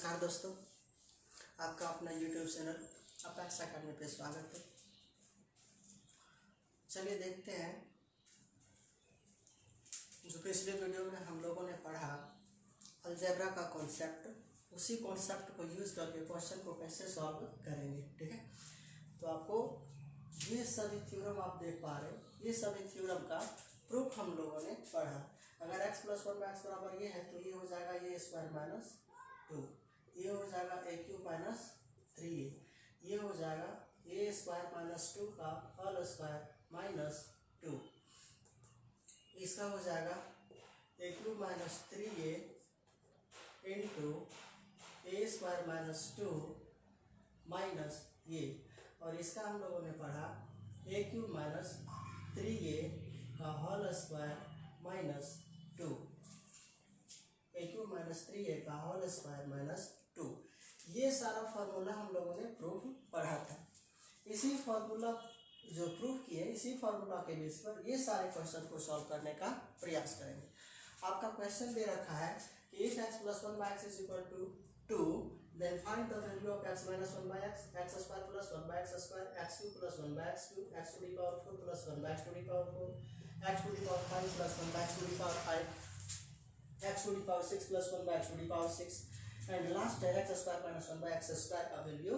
नमस्कार दोस्तों, आपका अपना YouTube चैनल अपेक्स अकेडमी पे स्वागत है। चलिए देखते हैं, जो पिछले वीडियो में हम लोगों ने पढ़ा अलजेब्रा का कॉन्सेप्ट, उसी कॉन्सेप्ट को यूज़ करके क्वेश्चन को कैसे सॉल्व करेंगे। ठीक है, तो आपको ये सभी थ्योरम आप देख पा रहे हो, ये सभी थ्योरम का प्रूफ हम लोगों ने पढ़ा। अगर x + 1 x बराबर ये है तो ये हो जाएगा a² - 2, ये हो जाएगा a³ - 3a, ये हो जाएगा a² - 2 का होल स्क्वायर -2, इसका हो जाएगा a³ - 3a into a² - 2 minus ये, और इसका हम लोगों ने पढ़ा a³ - 3a का होल स्क्वायर -2, a³ - 3a का होल स्क्वायर -2। ये सारा फार्मूला हम लोगों ने प्रूफ पढ़ा था। इसी फार्मूला जो प्रूफ किए, इसी फार्मूला के बेस पर ये सारे क्वेश्चन को सॉल्व करने का प्रयास करेंगे। आपका क्वेश्चन दे रखा है कि if x + 1 x = 2, then find the value of x - 1 x, x² + 1 x², x³ + 1 x³, x⁴ + 1 x⁴, x⁵ + 1 x⁵, x⁴ + 1 x⁴, and last है x² - 1 x² का वैल्यू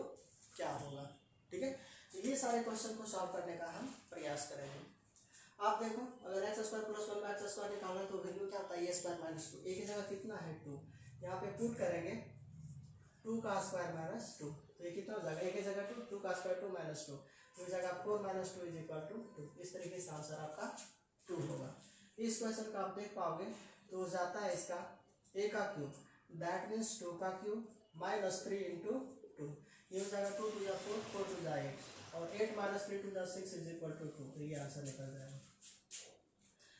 क्या होगा। ठीक है, तो ये सारे क्वेश्चन को सॉल्व करने का हम प्रयास करेंगे। आप देखो, अगर x² + 1 x² निकालना तो वैल्यू क्या होता है a² - 2, एक ही जगह कितना है 2, यहाँ पे पुट करेंगे 2 का स्क्वायर -2, तो ये कितना हो जाएगा, एक ही जगह 2 का स्क्वायर 2 - 2, तो इस जगह 4 - 2 = 2। इस तरीके से आंसर आपका 2 होगा। इस क्वेश्चन का आप देख पाओगे तो हो जाता है इसका a का क्यूब, दैट मीन्स 2 का क्यूब -3 × 2, ये हो जाएगा 2 × 2 = 4, 4 × 2 = 8, और 8 - 3 × 6 = 2, तो ये आंसर निकल जाएगा।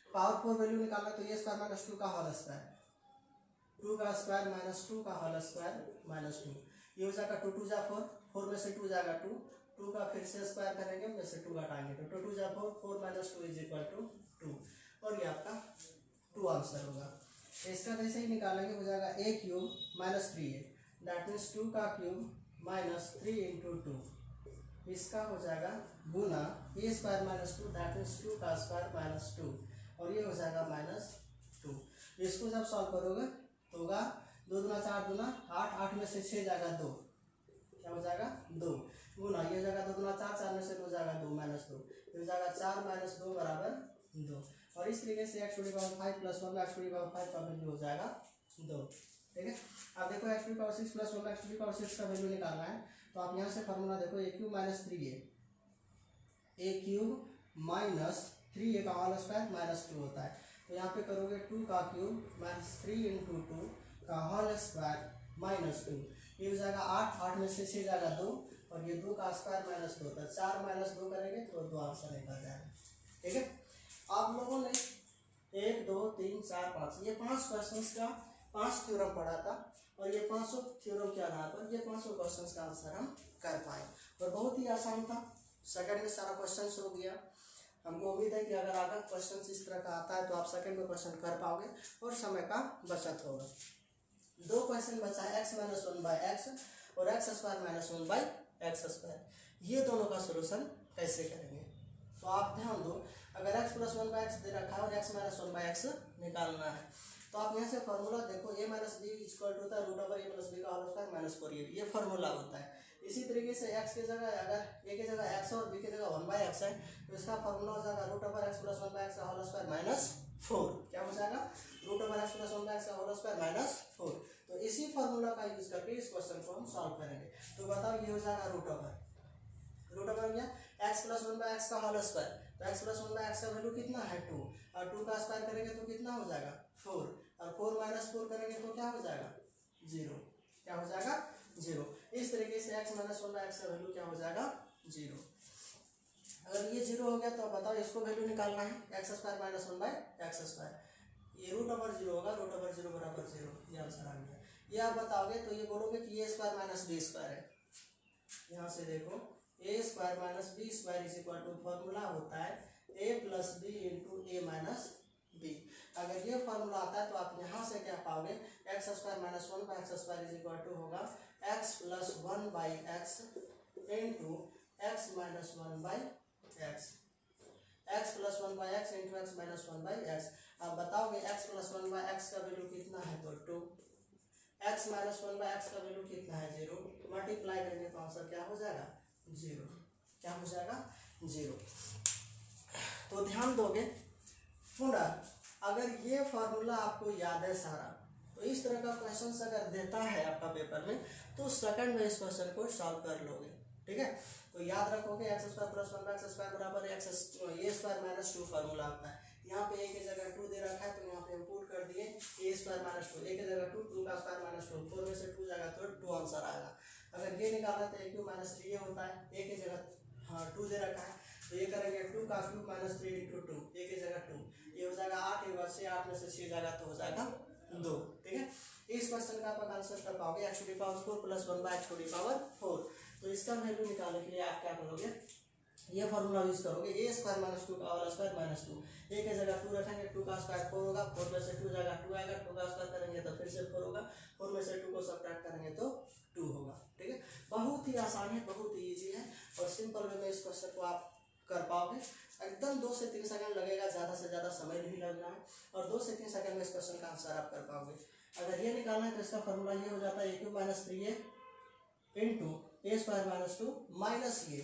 पावर 4 वैल्यू निकालना तो a² - 2 का होल स्क्वायर, 2 का स्क्वायर -2 का होल स्क्वायर -2, ये हो जाएगा 2 × 2 = 4, 4 में से 2 जाएगा 2, 2 का फिर से स्क्वायर करेंगे, में से 2 घटाएंगे तो 2 × 2 = 4, 4 - 2 = 2, और ये आपका 2 आंसर होगा। इसका जैसे ही निकालेंगे हो जाएगा a³ - 3a, दैट मीन्स 2 का क्यूब -3 × 2, इसका हो जाएगा गुना a² - 2, दैट मीन्स 2 का स्क्वायर -2, और ये हो जाएगा -2। इसको जब सॉल्व करोगे तो होगा 2 दूना 4 दूना 8, 8 में से 6 जाएगा 2, क्या हो जाएगा 2, गुना ये हो जाएगा 2 दूना 4, 4 में से 2 जाएगा 2 -2, ये हो जाएगा 4 - 2 = 2, और इस तरीके से x⁵ + 1 x⁵ का वैल्यू हो जाएगा 2। ठीक है, अब देखो x⁵ + 1 x⁵ का वैल्यू निकालना है, तो आप यहाँ से फार्मूला देखो a³ - 3a, a³ - 3a का होल स्क्वायर -2 होता है, तो यहाँ पे करोगे 2 का क्यूब -3 × 2 का होल स्क्वायर -2, ये हो जाएगा 8, 8 में से 6 जाएगा 2, और ये 2 का स्क्वायर -2 होता है, 4 - 2 करेंगे तो 2 आंसर निकल जाएगा। ठीक है, आप लोगों ने 1 2 3 4 5 ये 5 क्वेश्चंस का 5 थ्योरम पढ़ा था, और ये 500 थ्योरम के आधार पर ये 500 क्वेश्चंस का आंसर हम कर पाए, और बहुत ही आसान था। सेकंड में सारा क्वेश्चन हो गया। हमको उम्मीद है कि अगर आगे क्वेश्चन इस तरह का आता है तो आप सेकंड में क्वेश्चन कर पाओगे और समय का बचत होगा। 2 क्वेश्चन बचा है x - 1 x और x² - 1 x², ये दोनों का सोल्यूशन कैसे करेंगे। तो आप ध्यान दो, अगर x + 1 x दे रखा है और x - 1 x निकालना है, तो आप यहाँ से फार्मूला देखो a - b होता है √a + b का होल स्क्वायर -4a, ये फार्मूला होता है। इसी तरीके से x की जगह अगर a की जगह x और b की जगह 1/x है, तो इसका फार्मूला हो जाएगा √x + 1/x का होल स्क्वायर -4, क्या हो जाएगा √x + 1/x का होल स्क्वायर -4। तो इसी फार्मूला का यूज करके इस क्वेश्चन को हम सॉल्व करेंगे। तो बताओ, ये हो जाएगा √, क्या x + 1/x का होल स्क्वायर, तो x + 1/x का वैल्यू कितना है 2, और 2 का स्क्वायर करेंगे तो कितना हो जाएगा 4, और 4 - 4 करेंगे तो क्या हो जाएगा 0, क्या हो जाएगा 0। इस तरीके से x - 1/x का वैल्यू क्या हो जाएगा 0। अगर ये 0 हो गया तो बताओ इसको वैल्यू निकालना है x² - 1/x², ये √0 होगा, √0 = 0, ये आंसर आ गया। ये आप बताओगे तो ये बोलोगे कि a² - b² है। यहाँ से देखो a² - b² = फॉर्मूला होता है a + b × a - बी। अगर ये फॉर्मूला आता है तो आप यहाँ से क्या पाओगे, x square minus one by x square is equal to होगा x plus one by x into x minus one by x, x plus one by x into x minus one by x. आप बताओगे x plus one by x का value कितना है, तो 2, x minus one by x का value कितना है 0, multiply करेंगे तो आंसर क्या हो जाएगा 0, क्या हो जाएगा 0। तो ध्यान दोगे पुनः, अगर ये फॉर्मूला आपको याद है सारा, तो इस तरह का क्वेश्चन अगर देता है आपका पेपर में तो सेकंड में इस क्वेश्चन को सॉल्व कर लोगे, ठीक है। तो याद रखोगे x square plus one x square बराबर एक्स ए स्क्वायर माइनस 2 फॉर्मूला आता है। यहाँ पे ए की जगह 2 दे रखा है तो यहाँ पे हम पुट कर दिए ए स्क्वायर माइनस 2, ए की जगह 2, 2 का स्क्वायर माइनस 2, 4 में से 2 जाएगा तो 2 आंसर आएगा। अगर ये निकालना तो ए क्यूब माइनस 3 होता है, ए की जगह 2 दे रखा है तो ये करेंगे 2 का क्यूब माइनस 3 इंटू 2, ए की जगह 2, ये हो जाएगा 8, एक बार से 8 में से 6 जाएगा तो हो जाएगा 2, ठीक है। इस क्वेश्चन का आप आंसर कर पाओगे x to the power 4 plus 1 by x to the power 4। तो इसका वैल्यू निकालने के लिए आप क्या करोगे, ये फॉर्मूला यूज करोगे ए स्क्वायर माइनस 2 का होल स्क्वायर माइनस 2, ए की जगह 2 रखेंगे, 2 का स्क्वायर 4 होगा, 4 में से 2 जाएगा 2 आएगा, 2 का स्क्वायर करेंगे तो फिर से 4 होगा, 4 में से 2 को सब्ट्रैक्ट करेंगे तो 2 होगा, ठीक है। बहुत ही आसान है, बहुत ही ईजी है और सिंपल वे में इस क्वेश्चन को आप कर पाओगे। एकदम 2 से 3 सेकंड लगेगा, ज़्यादा से ज़्यादा समय नहीं लगना है और 2 से 3 सेकंड में इस क्वेश्चन का आंसर आप कर पाओगे। अगर ये निकालना है तो इसका फॉर्मूला ये हो जाता है ए क्यूब माइनस 3a इंटू ए स्क्वायर माइनस 2 माइनस ये,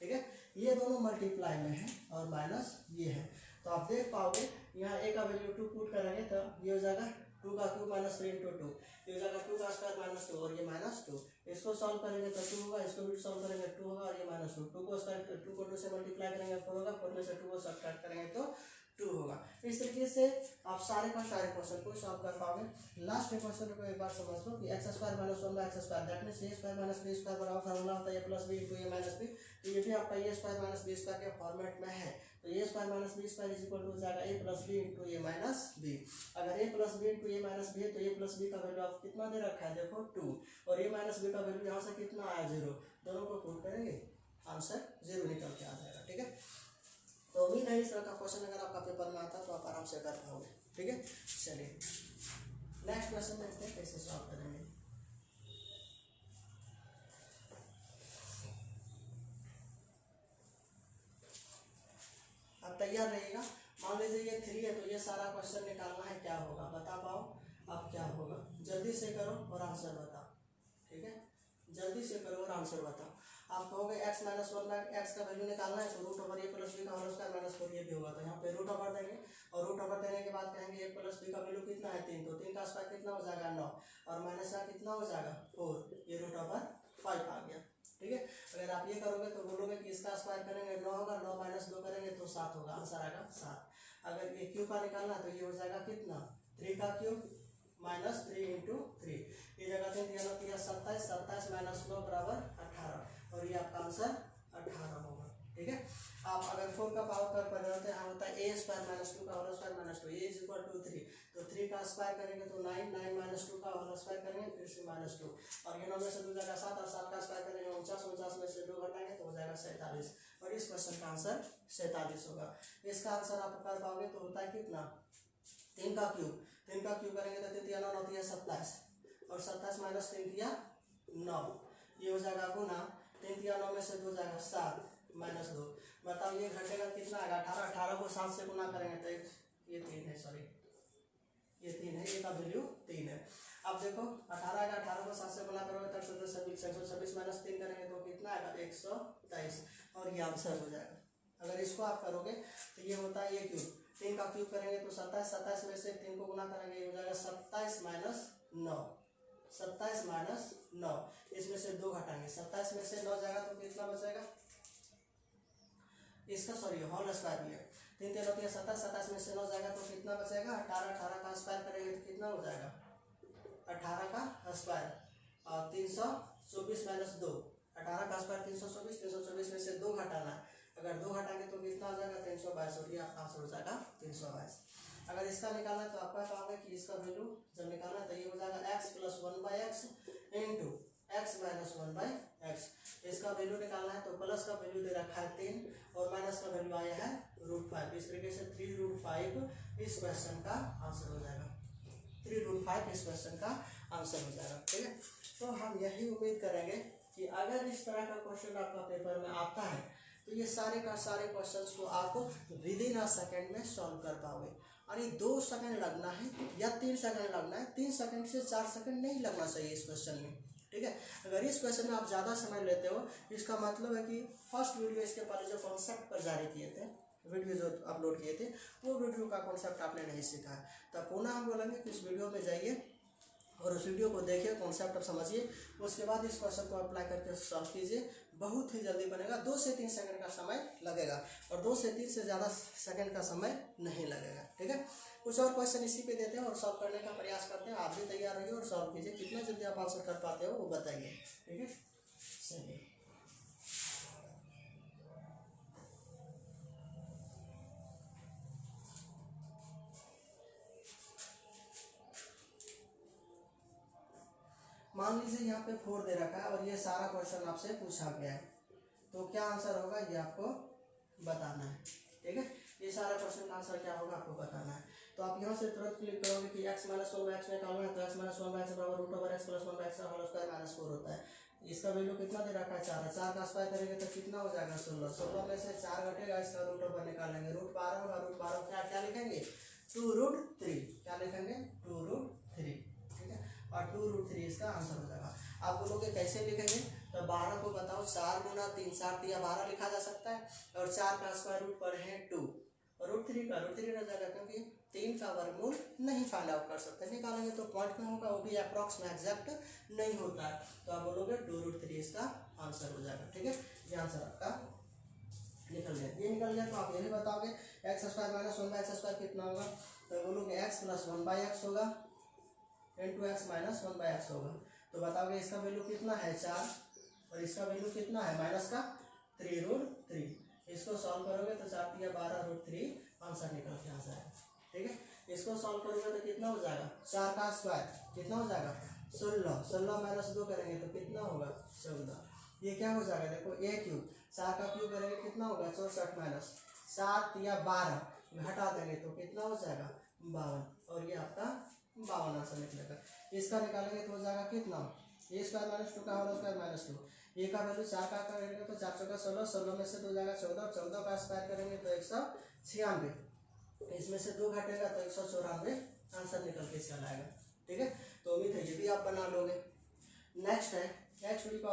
ठीक है। ये दोनों मल्टीप्लाई में है और माइनस ये है, तो आप देख पाओगे यहाँ ए का वैल्यू 2 पुट करेंगे तो ये हो जाएगा 2 का क्यूब माइनस 3 इंटू 2, ये हो जाएगा 2 का स्क्वायर माइनस 2 और ये माइनस 2, इसको सॉल्व करेंगे तो 2 होगा, इसको भी सॉल्व करेंगे 2 होगा और ये माइनस 2, 2 को स्क्वायर 2 को 2 से मल्टीप्लाई करेंगे 4 होगा, 4 में से 2 को सब्ट्रैक्ट करेंगे तो 2 होगा। इस तरीके से आप सारे का सारे क्वेश्चन को सॉल्व कर पाओगे। लास्ट क्वेश्चन को एक बार समझ लो कि x square minus 1 by x square that means a square minus b square बराबर फॉर्मूला होता है a plus b into a minus b, तो ये भी आपका a square minus b square के फॉर्मेट में है, तो a square minus b square is equal to हो जाएगा a plus b into a minus b. अगर a plus b into a minus b है तो ए प्लस बी का वैल्यू आप कितना दे रखा है देखो 2 और ए माइनस बी का वैल्यू यहाँ से कितना आया 0, दोनों को पुट करेंगे आंसर 0 निकल के आ जाएगा, ठीक है। तो उम्मीद है इस तरह का क्वेश्चन अगर आपका पेपर में आता तो आप आराम से कर पाओगे, ठीक है। चलिए नेक्स्ट क्वेश्चन देखते हैं कैसे सॉल्व करेंगे। आप तैयार रहिएगा। मान लीजिए ये 3 है तो ये सारा क्वेश्चन निकालना है, क्या होगा बता पाओ अब क्या होगा, जल्दी से करो और आंसर बताओ, ठीक है। जल्दी से करो और आंसर बताओ। आप कहोगे एक्स माइनस 1 बाय एक्स का वैल्यू निकालना है तो रूट ओवर ए प्लस बी का होल स्क्वायर माइनस 4 ये भी होगा, तो यहाँ पे रूट ओवर देंगे और रूट ओवर देने के बाद कहेंगे ए प्लस बी का वैल्यू कितना है 3, तो 3 का स्क्वायर कितना हो जाएगा 9 और माइनस का कितना हो जाएगा 4, ये रूट ओवर 5 आ गया, ठीक है। अगर आप ये करोगे तो बोलोगे कि इसका स्क्वायर करेंगे 9 होगा, 9 माइनस 2 करेंगे तो 7 होगा, आंसर आएगा 7। अगर ये क्यू का निकालना तो ये हो जाएगा कितना 3 का क्यूब माइनस 3 इंटू 3, ये जगह 3 दिया 27, 27 माइनस 9 बराबर 18 और ये आपका आंसर 18 होगा, ठीक है। आप अगर 4 का पावर कर पा रहे होते हैं होता है ए स्क्वायर माइनस 2 का whole square minus 2, a is equal to 3, तो 3 का स्क्वायर करेंगे तो 9, 9 माइनस 2 का होल स्क्वायर करेंगे फिर से माइनस 2 और ये 9 में से 2 जाएगा 7 और 7 का स्क्वायर करेंगे 49, 49 में से 2 घटाएंगे तो हो जाएगा 47 और इस क्वेश्चन का आंसर 47 होगा। इसका आंसर आप कर पाओगे तो होता है कितना 3 का क्यूब, 3 का क्यूब करेंगे तो 3 3 9 9 27 और 27 माइनस 3 दिया 9, ये हो जाएगा गुना 3 3 9 में से 2 जाएगा 7 माइनस 2, बताओ ये घटेगा कितना आएगा 18, 18 को 7 से गुना करेंगे तो ये 3 है, सॉरी ये 3 है, ये का वैल्यू 3 है। अब देखो 18 का 18 को 7 से गुना करोगे तो 126 माइनस 3 करेंगे तो कितना आएगा 123 और ये आंसर हो जाएगा। अगर इसको आप करोगे तो ये होता है ये क्यूब, 3 का क्यूब करेंगे तो 27, 27 में से 3 को गुना करेंगे ये हो जाएगा 27 माइनस 9, 27 माइनस 9, इसमें से 2 घटाएंगे 27 में से 9 जाएगा तो कितना बचेगा इसका, सॉरी होल स्क्वायर भी है 3 3 9 27, 27 में से 9 जाएगा तो कितना बचेगा 18, 18 का स्क्वायर करेंगे तो कितना हो जाएगा 18 का स्क्वायर और 324 माइनस 2, 18 का स्क्वायर 324, 324 में से 2 घटाना है, अगर 2 घटाएंगे तो कितना हो जाएगा 322 और ये आपका आंसर हो जाएगा 322। अगर इसका निकालना है तो आपका कहोगे कि इसका वैल्यू जब निकालना है तो ये हो जाएगा x plus 1 by x into x minus 1 by x, इसका वैल्यू निकालना है तो प्लस का वैल्यू दे रखा है 3 और माइनस का वैल्यू आया है √5। इस तरीके से 3√5 इस क्वेश्चन का आंसर हो जाएगा। 3√5 इस क्वेश्चन का आंसर हो जाएगा। ठीक है, तो हम यही उम्मीद करेंगे कि अगर इस तरह का क्वेश्चन आपका पेपर में आता है तो ये सारे का सारे क्वेश्चंस को आप विद इन अ सेकेंड में सॉल्व कर पाओगे। यानी 2 सेकंड लगना है या 3 सेकंड लगना है, 3 सेकंड से 4 सेकंड नहीं लगना चाहिए इस क्वेश्चन में। ठीक है, अगर इस क्वेश्चन में आप ज़्यादा समय लेते हो इसका मतलब है कि फर्स्ट वीडियो इसके पहले जो कॉन्सेप्ट पर जारी किए थे, वीडियो जो अपलोड किए थे, वो वीडियो का कॉन्सेप्ट आपने नहीं सीखा है। तो पुनः हम बोलेंगे कि इस वीडियो में जाइए और उस वीडियो को देखिए, कॉन्सेप्ट आप समझिए, उसके बाद इस क्वेश्चन को अप्लाई करके सॉल्व कीजिए। बहुत ही जल्दी बनेगा, 2 से 3 सेकंड का समय लगेगा और 2 से 3 से ज़्यादा सेकंड का समय नहीं लगेगा। ठीक है, कुछ और क्वेश्चन इसी पे देते हैं और सॉल्व करने का प्रयास करते हैं। आप भी तैयार रहिए और सॉल्व कीजिए। कितना जल्दी आप आंसर कर पाते हो वो बताइए। ठीक है, चलिए। मान लीजिए यहाँ पे 4 दे रखा है और ये सारा क्वेश्चन आपसे पूछा गया है, तो क्या आंसर होगा ये आपको बताना है। ठीक है, ये सारा क्वेश्चन का आंसर क्या होगा आपको बताना है। तो आप यहाँ से तुरंत क्लिक करोगे कि x - 1/x निकालना है तो x - 1/x बराबर √x + 1/x होल स्क्वायर -4 होता है। इसका वैल्यू कितना दे रखा है 4 है। 4 का स्क्वायर करेंगे तो कितना हो जाएगा 16। 16 में से 4 घटेगा, इसका √over निकालेंगे। √12 होगा, √12 क्या क्या लिखेंगे 2√3, क्या लिखेंगे 2√3। ठीक है, और 2√3 इसका आंसर हो जाएगा। आप बोलोगे कैसे लिखेंगे, तो 12 को बताओ 4 गुना 3 4 × 12 लिखा जा सकता है और 4 का स्क्वायर रूट पर है 2 और √3 का √3 रह जाएगा, क्योंकि 3 का वर्गमूल नहीं फाइंड आउट कर सकते, निकालेंगे तो पॉइंट में होगा, वो भी अप्रॉक्स में एग्जैक्ट नहीं होता है। तो आप बोलोगे 2√3 इसका आंसर हो जाएगा। ठीक है, ये आंसर आपका निकल गया। ये निकल गया तो आप ये भी बताओगे x² - 1/x² कितना होगा, तो बोलोगे x + 1/x होगा into x - 1/x होगा। तो बताओगे इसका वैल्यू कितना है 4 और इसका वैल्यू कितना है माइनस का 3√3। इसको सॉल्व करोगे तो 4 × 12 √3 आंसर निकल के आ जाएगा। ठीक है, इसको सॉल्व करोगे तो कितना हो जाएगा 4 का स्क्वायर कितना हो जाएगा 16। 16 - 2 करेंगे तो कितना होगा 14। ये क्या हो जाएगा देखो a³ 4 का क्यूब करेंगे कितना होगा 64 - 7 या 12 घटा देंगे तो कितना हो जाएगा 52 और ये आपका 52 आंसर निकलेगा। इसका निकालेंगे तो हो जाएगा कितना a² - 2 का होल स्क्वायर -2। ए का वैल्यू 4 का करेंगे तो 4 × 16, 16 में से 2 जाएगा 14, 14 का स्क्वायर करेंगे तो 196, इसमें से 2 घटेगा तो 194 आंसर निकल के चला आएगा। ठीक है, तो उम्मीद है ये भी आप बना लोगे। नेक्स्ट है x⁵ +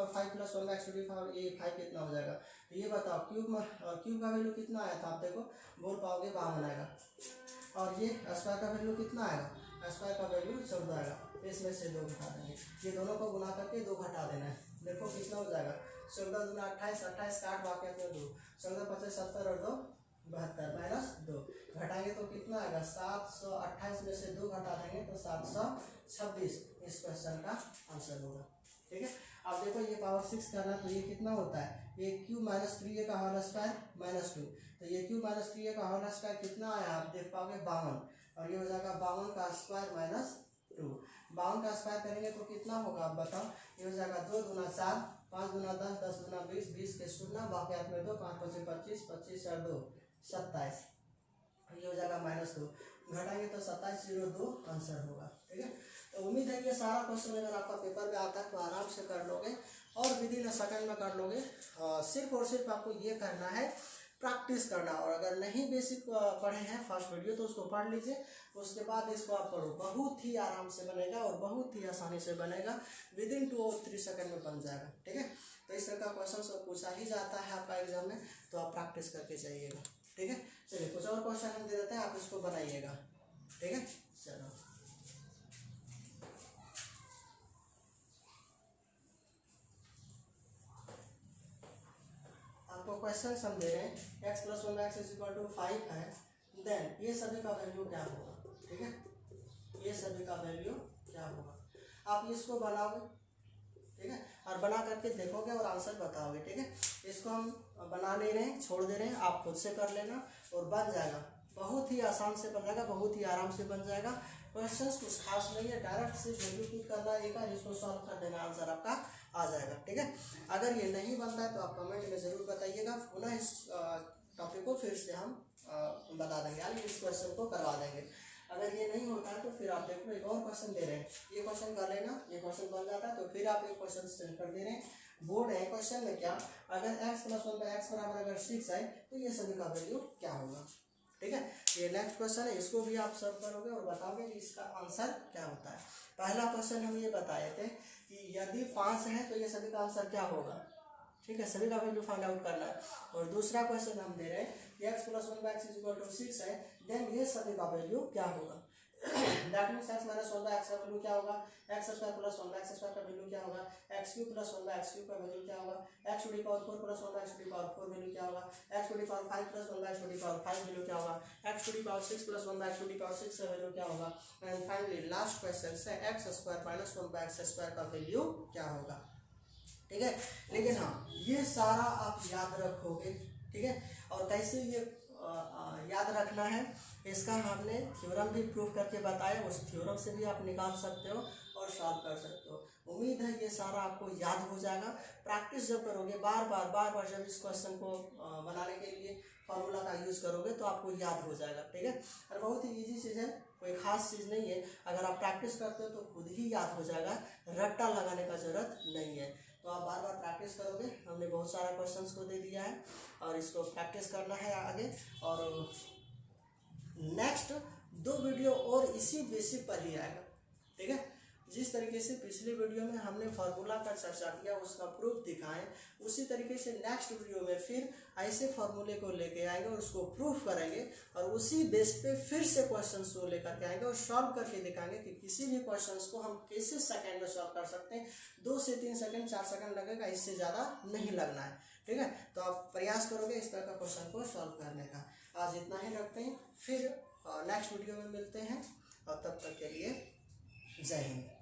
1x⁵ ये 5 कितना हो जाएगा, तो ये बताओ क्यूब का वैल्यू कितना आया था, आप देखो बोल पाओगे 52 आएगा और ये स्क्वायर का वैल्यू कितना आएगा, स्क्वायर का वैल्यू 14 आएगा, इसमें से 2 घटा देंगे। ये दोनों को गुना करके 2 घटा देना है। देखो कितना हो जाएगा 14 × 28, 28 काट वाक्य में 2, 14 × 5 = 70 और 2 72 - 2 घटाएंगे तो कितना आएगा 728 में से 2 घटा देंगे तो 726 इस क्वेश्चन का आंसर होगा। ठीक है, अब देखो ये पावर 6 करना तो ये कितना होता है, ये क्यू - 3a का होल स्क्वायर -2, तो ये क्यू - 3a का होल स्क्वायर कितना आया आप देख पाओगे 52 और ये हो जाएगा 52 का स्क्वायर -2। 52 का स्क्वायर करेंगे तो कितना होगा आप बताओ, ये हो जाएगा 2 × 4, 5 × 10, 10 × 20, 20 के शून्य बाकी में 2, 5 × 25, 25 और 2 27, ये हो जाएगा -2 घटाएंगे तो 2702 आंसर होगा। ठीक है, तो उम्मीद है कि ये सारा क्वेश्चन अगर आपका पेपर में आता है तो आराम से कर लोगे और विद इन अ सेकंड में कर लोगे। सिर्फ और सिर्फ आपको ये करना है प्रैक्टिस करना, और अगर नहीं बेसिक पढ़े हैं फर्स्ट वीडियो तो उसको पढ़ लीजिए, उसके बाद इसको आप पढ़ो, बहुत ही आराम से बनेगा और बहुत ही आसानी से बनेगा, विद इन 2 और 3 सेकंड में बन जाएगा। ठीक है, तो इस तरह का क्वेश्चन सब पूछा ही जाता है आपका एग्जाम में, तो आप प्रैक्टिस करके जाइएगा। ठीक है, चलिए कुछ और क्वेश्चन हम दे देते हैं, आप इसको बनाइएगा। ठीक है, चलो आपको क्वेश्चन हम दे रहे हैं x + 1x = 5 है, देन ये सभी का वैल्यू क्या होगा। ठीक है, ये सभी का वैल्यू क्या होगा, आप इसको बनाओगे। ठीक है, और बना करके देखोगे और आंसर बताओगे। ठीक है, इसको हम बना नहीं रहे हैं, छोड़ दे रहे हैं, आप खुद से कर लेना और बन जाएगा, बहुत ही आसान से बन जाएगा, बहुत ही आराम से बन जाएगा। क्वेश्चंस कुछ खास नहीं है, डायरेक्ट से वैल्यू पुट करना एक, इसको सॉल्व कर देना, आंसर आपका आ जाएगा। ठीक है, अगर ये नहीं बनता है तो आप कमेंट में ज़रूर बताइएगा, पुनः इस टॉपिक को फिर से हम बता देंगे, यानी इस क्वेश्चन को करवा देंगे। अगर ये नहीं होता है तो फिर आप देखो एक और क्वेश्चन दे रहे हैं, ये क्वेश्चन कर लेना, ये क्वेश्चन बन जाता है तो फिर आप एक क्वेश्चन सेंड कर दे रहे हैं। बोर्ड है क्वेश्चन में क्या, अगर x + 1/x बराबर अगर 6 है तो ये सभी का वैल्यू क्या होगा। ठीक है, ये नेक्स्ट क्वेश्चन है, इसको भी आप सॉल्व करोगे और बताओगे कि इसका आंसर क्या होता है। पहला क्वेश्चन हम ये बताए थे कि यदि 5 है तो ये सभी का आंसर क्या होगा। ठीक है, सभी का वैल्यू फाइंड आउट करना है। और दूसरा क्वेश्चन हम दे रहे हैं x + 1/x = 6 है, देन ये सभी का वैल्यू क्या होगा। दैट मीन्स x - 1/x का वैल्यू क्या होगा, x² + 1/x² का वैल्यू क्या होगा, x³ + 1/x³ का वैल्यू क्या होगा, x⁴ + 1/x⁴ वैल्यू क्या होगा, x⁵ + 1/x⁵ वैल्यू क्या होगा, x⁶ + 1/x⁴ का वैल्यू क्या होगा, एंड फाइनली लास्ट क्वेश्चन से x² - 1/x² का वैल्यू क्या होगा। ठीक है, लेकिन हाँ ये सारा आप याद रखोगे। ठीक है, और कैसे ये याद रखना है इसका हमने थ्योरम भी प्रूव करके बताया, उस थ्योरम से भी आप निकाल सकते हो और सॉल्व कर सकते हो। उम्मीद है ये सारा आपको याद हो जाएगा। प्रैक्टिस जब करोगे बार बार जब इस क्वेश्चन को बनाने के लिए फार्मूला का यूज़ करोगे तो आपको याद हो जाएगा। ठीक है, और बहुत ही ईजी चीज़ है, कोई खास चीज़ नहीं है। अगर आप प्रैक्टिस करते हो तो खुद ही याद हो जाएगा, रट्टा लगाने का ज़रूरत नहीं है। तो आप बार प्रैक्टिस करोगे। हमने बहुत सारा क्वेश्चंस को दे दिया है और इसको प्रैक्टिस करना है आगे। और नेक्स्ट 2 वीडियो और इसी बेसिक पर ही आएगा। ठीक है, जिस तरीके से पिछले वीडियो में हमने फार्मूला का चर्चा किया, उसका प्रूफ दिखाएं, उसी तरीके से नेक्स्ट वीडियो में फिर ऐसे फार्मूले को लेके आएंगे और उसको प्रूफ करेंगे और उसी बेस पे फिर से क्वेश्चंस को लेकर के आएंगे और सॉल्व करके दिखाएंगे कि किसी भी क्वेश्चंस को हम कैसे सेकंड में सॉल्व कर सकते हैं। 2 से 3 सेकंड 4 सेकंड लगेगा, इससे ज़्यादा नहीं लगना है। ठीक है, तो आप प्रयास करोगे इस तरह का क्वेश्चन को सॉल्व करने का। आज इतना ही रखते हैं, फिर नेक्स्ट वीडियो में मिलते हैं और तब तक के लिए जय हिंद।